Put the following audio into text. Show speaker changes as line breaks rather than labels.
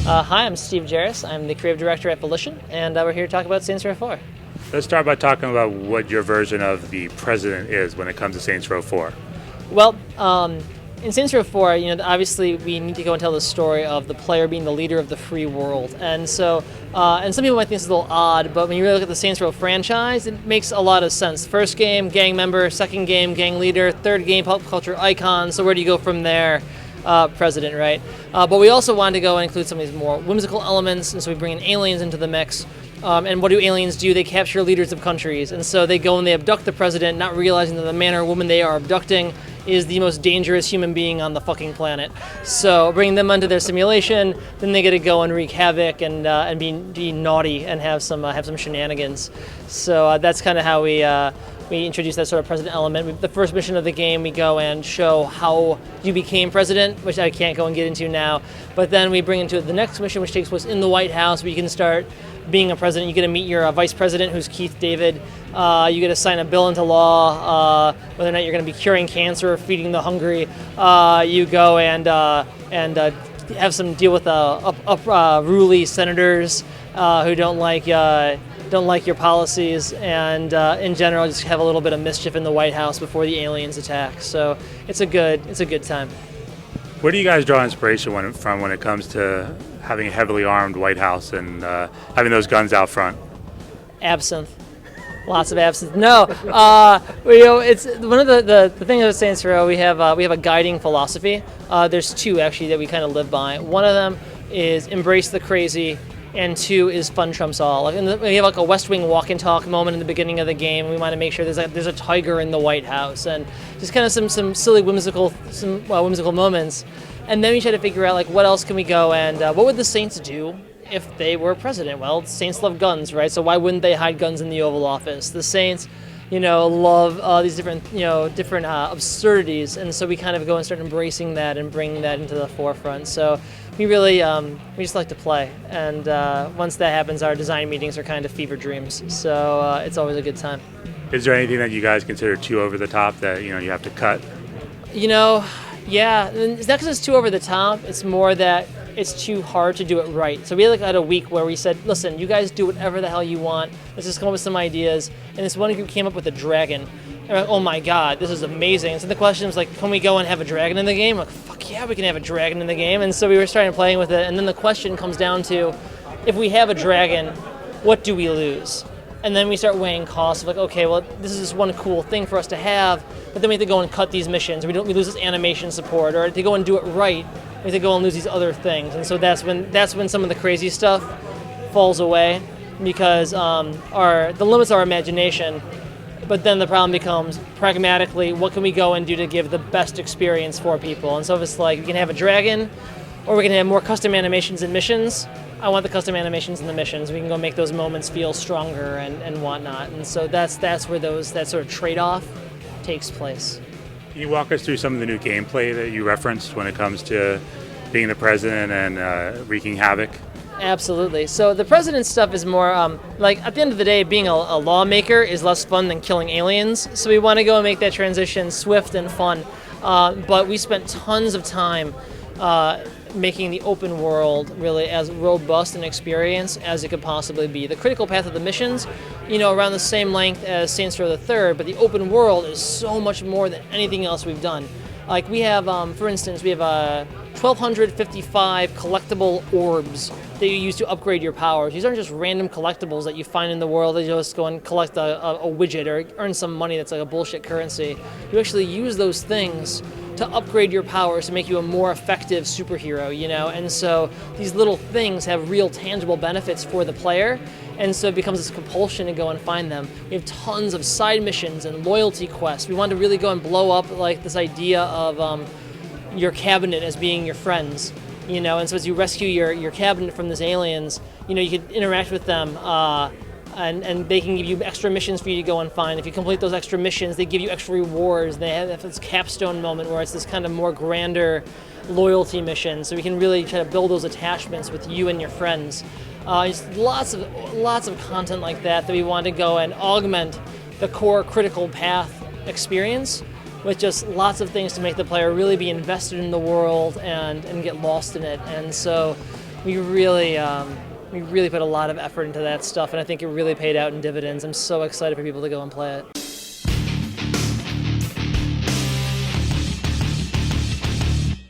Hi, I'm Steve Jaros. I'm the creative director at Volition, and we're here to talk about Saints Row 4.
Let's start by talking about what your version of the president is when it comes to Saints Row 4.
Well, in Saints Row 4, obviously we need to go and tell the story of the player being the leader of the free world. And so, and some people might think this is a little odd, but when you really look at the Saints Row franchise, it makes a lot of sense. First game, gang member. Second game, gang leader. Third game, pop culture icon. So where do you go from there? President, right? But we also wanted to go and include some of these more whimsical elements, and so we bring in aliens into the mix. And what do aliens do? They capture leaders of countries, and so they go and they abduct the president, not realizing that the man or woman they are abducting is the most dangerous human being on the fucking planet. So bringing them onto their simulation, then they get to go and wreak havoc and be naughty and have some shenanigans. So that's kind of how we introduce that sort of president element. The first mission of the game, we go and show how you became president, which I can't go and get into now. But then we bring into the next mission, which takes place in the White House, where you can start being a president. You get to meet your vice president, who's Keith David. You get to sign a bill into law, whether or not you're going to be curing cancer or feeding the hungry. You go and have some deal with unruly senators who don't like your policies, and in general just have a little bit of mischief in the White House before the aliens attack. So it's a good time.
Where do you guys draw inspiration from when it comes to having a heavily armed White House and having those guns out front?
Absinthe. Lots of absinthe. No, it's one of the things about Saints Row. We have a guiding philosophy. There's two actually that we kind of live by. One of them is embrace the crazy, and two is fun trumps all. We have like a West Wing walk and talk moment in the beginning of the game. We want to make sure there's a tiger in the White House, and just kind of some silly whimsical moments. And then we try to figure out like what else can we go and what would the Saints do if they were president? Well, Saints love guns, right? So why wouldn't they hide guns in the Oval Office? The Saints, love these different absurdities, and so we kind of go and start embracing that and bringing that into the forefront. So we really we just like to play, and once that happens, our design meetings are kind of fever dreams. So it's always a good time.
Is there anything that you guys consider too over the top that you have to cut?
Yeah, it's not because it's too over the top. It's more that it's too hard to do it right. So we had a week where we said, listen, you guys do whatever the hell you want. Let's just come up with some ideas. And this one group came up with a dragon. And we're like, oh my God, this is amazing. So the question was like, can we go and have a dragon in the game? I'm like, fuck yeah, we can have a dragon in the game. And so we were starting playing with it. And then the question comes down to, if we have a dragon, what do we lose? And then we start weighing costs of like, okay, well, this is just one cool thing for us to have, but then we have to go and cut these missions. We lose this animation support, or to go and do it right, we have to go and lose these other things. And so that's when some of the crazy stuff falls away, because the limits are our imagination. But then the problem becomes, pragmatically, what can we go and do to give the best experience for people? And so if it's like we can have a dragon, or we can have more custom animations and missions, I want the custom animations and the missions. We can go make those moments feel stronger and whatnot. And so that's where that sort of trade-off takes place.
Can you walk us through some of the new gameplay that you referenced when it comes to being the president and wreaking havoc?
Absolutely. So the president stuff is more like, at the end of the day, being a lawmaker is less fun than killing aliens. So we want to go and make that transition swift and fun. But we spent tons of time making the open world really as robust an experience as it could possibly be. The critical path of the missions, around the same length as Saints Row the Third, but the open world is so much more than anything else we've done. Like we have, for instance, we have 1,255 collectible orbs that you use to upgrade your powers. These aren't just random collectibles that you find in the world that you just go and collect a widget or earn some money that's like a bullshit currency. You actually use those things to upgrade your powers to make you a more effective superhero, and so these little things have real tangible benefits for the player, and so it becomes this compulsion to go and find them. We have tons of side missions and loyalty quests. We want to really go and blow up like this idea of your cabinet as being your friends, and so as you rescue your cabinet from these aliens, you could interact with them, and they can give you extra missions for you to go and find. If you complete those extra missions, they give you extra rewards. They have this capstone moment where it's this kind of more grander loyalty mission, so we can really try to build those attachments with you and your friends. Just lots of content like that we want to go and augment the core critical path experience with just lots of things to make the player really be invested in the world and get lost in it. And so we really put a lot of effort into that stuff, and I think it really paid out in dividends. I'm so excited for people to go and play it.